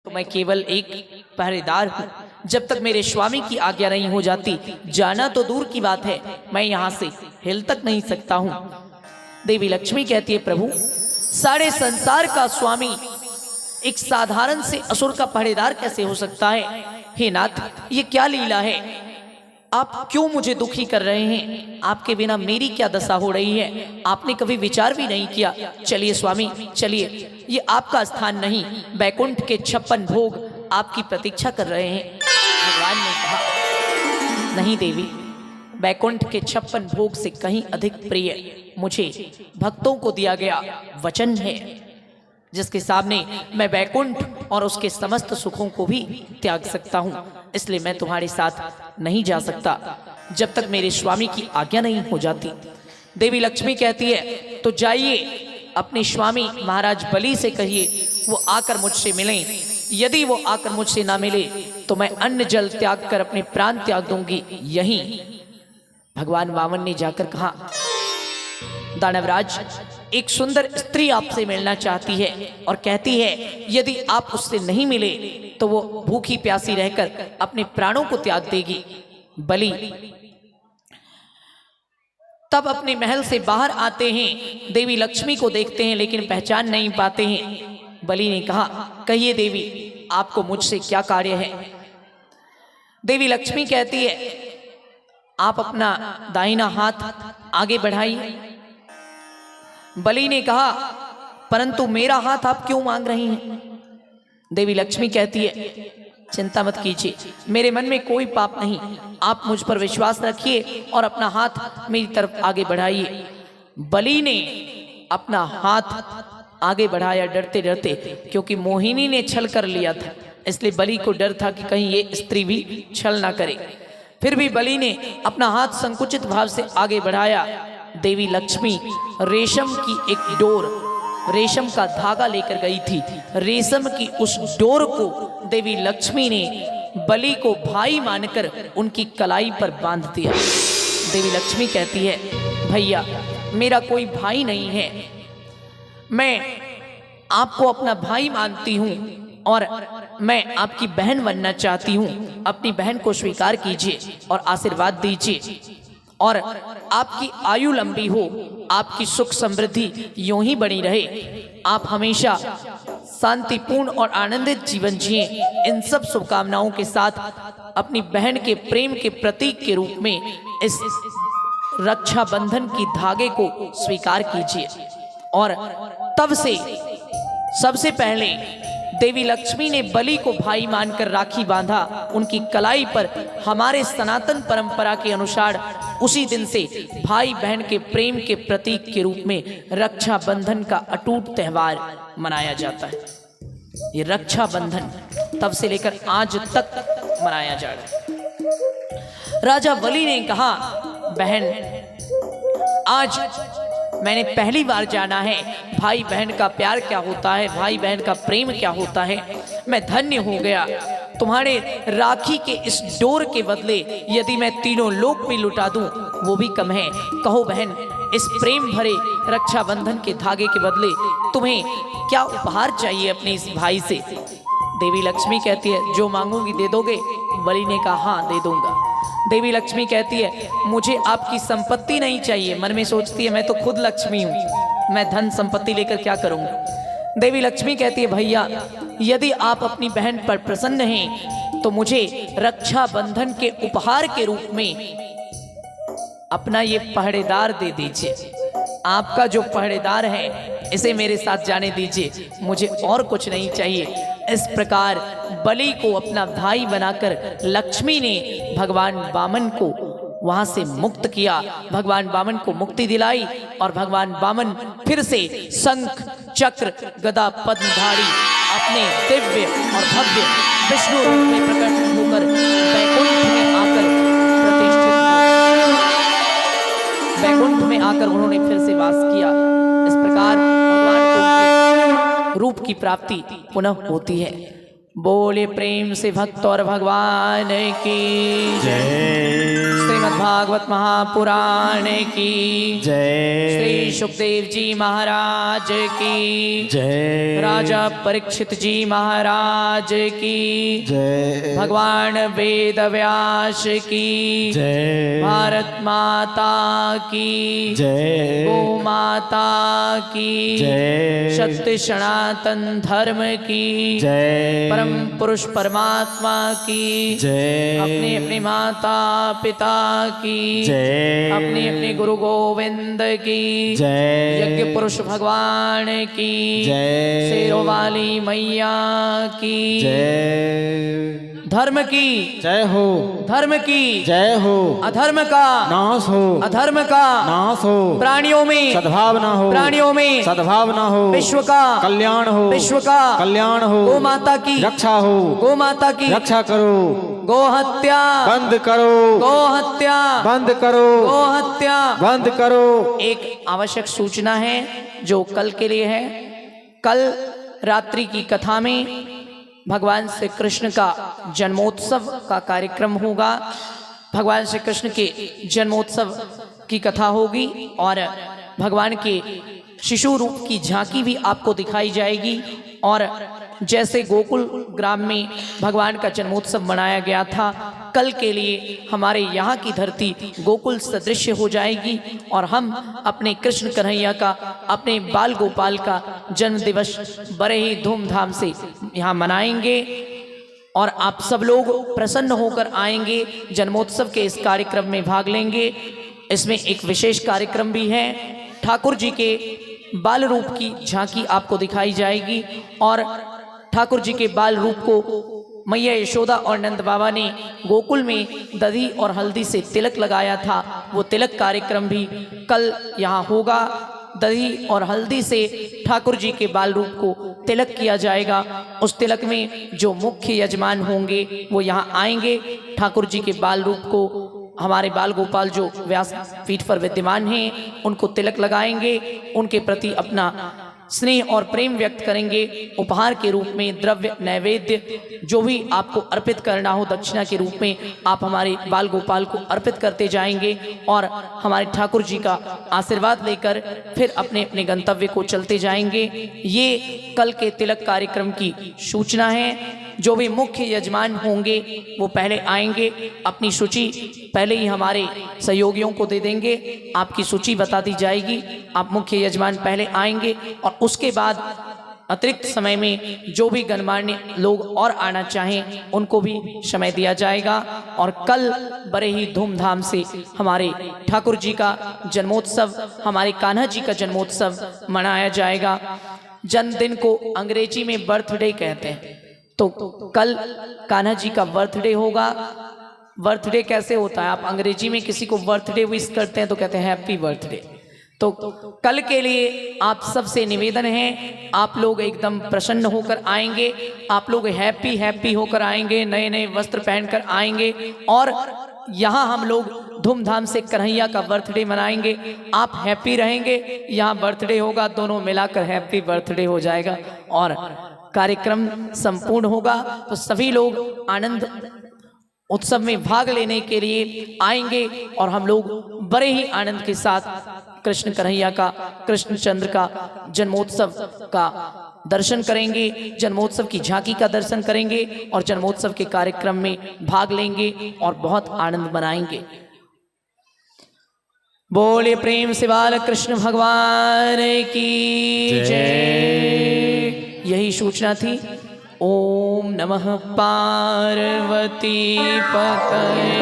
तो मैं केवल एक पहरेदार हूँ। जब तक मेरे स्वामी की आज्ञा नहीं हो जाती, जाना तो दूर की बात है, मैं यहाँ से हिल तक नहीं सकता हूँ। देवी लक्ष्मी कहती है, प्रभु सारे संसार का स्वामी एक साधारण से असुर का पहरेदार कैसे हो सकता है? हे नाथ, ये क्या लीला है? आप क्यों मुझे दुखी कर रहे हैं? आपके बिना मेरी क्या दशा हो रही है? आपने कभी विचार भी नहीं किया। चलिए स्वामी चलिए, ये आपका स्थान नहीं, बैकुंठ के 56 भोग आपकी प्रतीक्षा कर रहे हैं। भगवान ने कहा, नहीं देवी, बैकुंठ के 56 भोग से कहीं अधिक प्रिय मुझे भक्तों को दिया गया वचन है, जिसके सामने मैं बैकुंठ और उसके समस्त सुखों को भी त्याग सकता हूँ। इसलिए मैं तुम्हारे साथ नहीं जा सकता जब तक मेरे स्वामी की आज्ञा नहीं हो जाती। देवी लक्ष्मी कहती है, तो जाइए अपने स्वामी महाराज बलि से कहिए वो आकर मुझसे मिलें। यदि वो आकर मुझसे ना मिले तो मैं अन्न जल त्याग कर अपने प्राण त्याग दूंगी। यहीं भगवान वामन ने जाकर कहा, दानवराज, एक सुंदर स्त्री आपसे मिलना चाहती है और कहती है यदि आप उससे नहीं मिले तो वो भूखी प्यासी रहकर अपने प्राणों को त्याग देगी। बलि तब अपने महल से बाहर आते हैं, देवी लक्ष्मी को देखते हैं लेकिन पहचान नहीं पाते हैं। बलि ने कहा, कहिए देवी, आपको मुझसे क्या कार्य है? देवी लक्ष्मी कहती है, आप अपना दाहिना हाथ आगे बढ़ाइए। बलि ने कहा, परंतु मेरा हाथ आप क्यों मांग रही हैं? देवी लक्ष्मी कहती है, चिंता मत कीजिए, मेरे मन में कोई पाप नहीं, आप मुझ पर विश्वास रखिए और अपना हाथ मेरी तरफ आगे बढ़ाइए। बलि ने अपना हाथ आगे बढ़ाया डरते डरते, क्योंकि मोहिनी ने छल कर लिया था, इसलिए बलि को डर था कि कहीं ये स्त्री भी छल ना करे। फिर भी बलि ने अपना हाथ संकुचित भाव से आगे बढ़ाया। देवी लक्ष्मी रेशम की एक डोर, रेशम का धागा लेकर गई थी। रेशम की उस डोर को देवी लक्ष्मी ने बलि को भाई मानकर उनकी कलाई पर बांध दिया। देवी लक्ष्मी कहती है, भैया मेरा कोई भाई नहीं है, मैं आपको अपना भाई मानती हूँ और मैं आपकी बहन बनना चाहती हूँ। अपनी बहन को स्वीकार कीजिए और आशीर्वाद दीजिए और आपकी आयु लंबी हो, आपकी सुख समृद्धि यूं ही बनी रहे, आप हमेशा शांतिपूर्ण और आनंदित जीवन जिएं। इन सब शुभकामनाओं के साथ अपनी बहन के प्रेम के प्रतीक के रूप में इस रक्षाबंधन की धागे को स्वीकार कीजिए। और तब से सबसे पहले देवी लक्ष्मी ने बलि को भाई मानकर राखी बांधा उनकी कलाई पर। हमारे सनातन परंपरा के अनुसार उसी दिन से भाई बहन के प्रेम के प्रतीक के रूप में रक्षाबंधन का अटूट त्यौहार मनाया जाता है। ये रक्षाबंधन तब से लेकर आज तक मनाया जा रहा है। राजा बलि ने कहा, बहन आज मैंने पहली बार जाना है भाई बहन का प्यार क्या होता है, भाई बहन का प्रेम क्या होता है। मैं धन्य हो गया। तुम्हारे राखी के इस डोर के बदले यदि मैं तीनों लोक भी लुटा दूं वो भी कम है। कहो बहन, इस प्रेम भरे रक्षाबंधन के धागे के बदले तुम्हें क्या उपहार चाहिए अपने इस भाई से? देवी लक्ष्मी कहती है, जो मांगूंगी दे दोगे? बलि ने कहा, हाँ दे दूंगा। देवी लक्ष्मी कहती है, मुझे आपकी संपत्ति नहीं चाहिए। मन में सोचती है, मैं तो खुद लक्ष्मी हूँ, मैं धन संपत्ति लेकर क्या करूँगी? देवी लक्ष्मी कहती है, भैया यदि आप अपनी बहन पर प्रसन्न हैं तो मुझे रक्षाबंधन के उपहार के रूप में अपना ये पहरेदार दे दीजिए। आपका जो पहरेदार है इसे मेरे साथ जाने दीजिए, मुझे और कुछ नहीं चाहिए। इस प्रकार बलि को अपना भाई बनाकर लक्ष्मी ने भगवान वामन को वहां से मुक्त किया, भगवान वामन को मुक्ति दिलाई और भगवान वामन फिर से शंख चक्र गदा पद्मधारी अपने दिव्य और भव्य विष्णु रूप में प्रकट होकर बैकुंठ में आकर प्रतिष्ठित हुए। बैकुंठ में आकर उन्होंने फिर से वास किया। इस प्रकार भगवान को रूप की प्राप्ति पुनः होती है। बोले प्रेम से भक्त और भगवान की जय। श्रीमद् भागवत महापुराण की जय। श्री सुखदेव जी महाराज की जय। राजा परीक्षित जी महाराज की जय। भगवान वेद व्यास की जय। भारत माता की जय। गौ माता की जय। सत्य सनातन धर्म की जय। परम पुरुष परमात्मा की जय। अपने अपने माता पिता की जय। अपने अपने गुरु गोविंद की जय। यज्ञ पुरुष भगवान की जय। शेरों वाली मैया की जय। धर्म की जय हो। धर्म की जय हो। अधर्म का नाश हो। अधर्म का नाश हो। प्राणियों में सद्भावना हो। प्राणियों में सद्भावना हो। विश्व का कल्याण हो। विश्व का कल्याण हो। गौ माता की रक्षा हो। गौ माता की रक्षा करो। गो हत्या बंद करो। गो हत्या बंद करो। गो हत्या बंद करो। एक आवश्यक सूचना है जो कल के लिए है। कल रात्रि की कथा में भगवान श्री कृष्ण का जन्मोत्सव का कार्यक्रम होगा। भगवान श्री कृष्ण के जन्मोत्सव की कथा होगी और भगवान के शिशु रूप की झांकी भी आपको दिखाई जाएगी। और जैसे गोकुल ग्राम में भगवान का जन्मोत्सव मनाया गया था, कल के लिए हमारे यहाँ की धरती गोकुल सदृश हो जाएगी और हम अपने कृष्ण कन्हैया का, अपने बाल गोपाल का जन्म दिवस बड़े ही धूमधाम से यहाँ मनाएंगे और आप सब लोग प्रसन्न होकर आएंगे, जन्मोत्सव के इस कार्यक्रम में भाग लेंगे। इसमें एक विशेष कार्यक्रम भी है। ठाकुर जी के बाल रूप की झांकी आपको दिखाई जाएगी और ठाकुर जी के बाल रूप को मैया यशोदा और नंद बाबा ने गोकुल में दही और हल्दी से तिलक लगाया था, वो तिलक कार्यक्रम भी कल यहाँ होगा। दही और हल्दी से ठाकुर जी के बाल रूप को तिलक किया जाएगा। उस तिलक में जो मुख्य यजमान होंगे वो यहाँ आएंगे, ठाकुर जी के बाल रूप को हमारे बाल गोपाल जो व्यास पीठ पर विद्यमान हैं उनको तिलक लगाएंगे, उनके प्रति अपना स्नेह और प्रेम व्यक्त करेंगे। उपहार के रूप में द्रव्य नैवेद्य जो भी आपको अर्पित करना हो दक्षिणा के रूप में आप हमारे बाल गोपाल को अर्पित करते जाएंगे और हमारे ठाकुर जी का आशीर्वाद लेकर फिर अपने अपने गंतव्य को चलते जाएंगे। ये कल के तिलक कार्यक्रम की सूचना है। जो भी मुख्य यजमान होंगे वो पहले आएंगे, अपनी सूची पहले ही हमारे सहयोगियों को दे देंगे, आपकी सूची बता दी जाएगी। आप मुख्य यजमान पहले आएंगे और उसके बाद अतिरिक्त समय में जो भी गणमान्य लोग और आना चाहें उनको भी समय दिया जाएगा। और कल बड़े ही धूमधाम से हमारे ठाकुर जी का जन्मोत्सव, हमारे कान्हा जी का जन्मोत्सव मनाया जाएगा। जन्मदिन को अंग्रेजी में बर्थडे कहते हैं, तो कल कान्हा जी का बर्थडे होगा। बर्थडे कैसे होता है? आप अंग्रेजी में किसी को बर्थडे विश करते हैं तो कहते हैं हैप्पी बर्थडे। तो कल के लिए आप सबसे निवेदन है, आप लोग एकदम प्रसन्न होकर आएंगे, आप लोग हैप्पी हैप्पी होकर आएंगे, नए नए वस्त्र पहनकर आएंगे और यहाँ हम लोग धूमधाम से कन्हैया का बर्थडे मनाएंगे। आप हैप्पी रहेंगे, यहाँ बर्थडे होगा, दोनों मिलाकर हैप्पी बर्थडे हो जाएगा और कार्यक्रम संपूर्ण होगा। तो सभी लोग आनंद उत्सव में भाग लेने के लिए आएंगे और हम लोग बड़े ही आनंद के साथ कृष्ण कन्हैया का, कृष्णचंद्र का जन्मोत्सव का दर्शन करेंगे, जन्मोत्सव की झांकी का दर्शन करेंगे और जन्मोत्सव के कार्यक्रम में भाग लेंगे और बहुत आनंद मनाएंगे। बोले प्रेम से बाल कृष्ण भगवान की जय। यही सूचना थी। ओम नमः पार्वती पतये।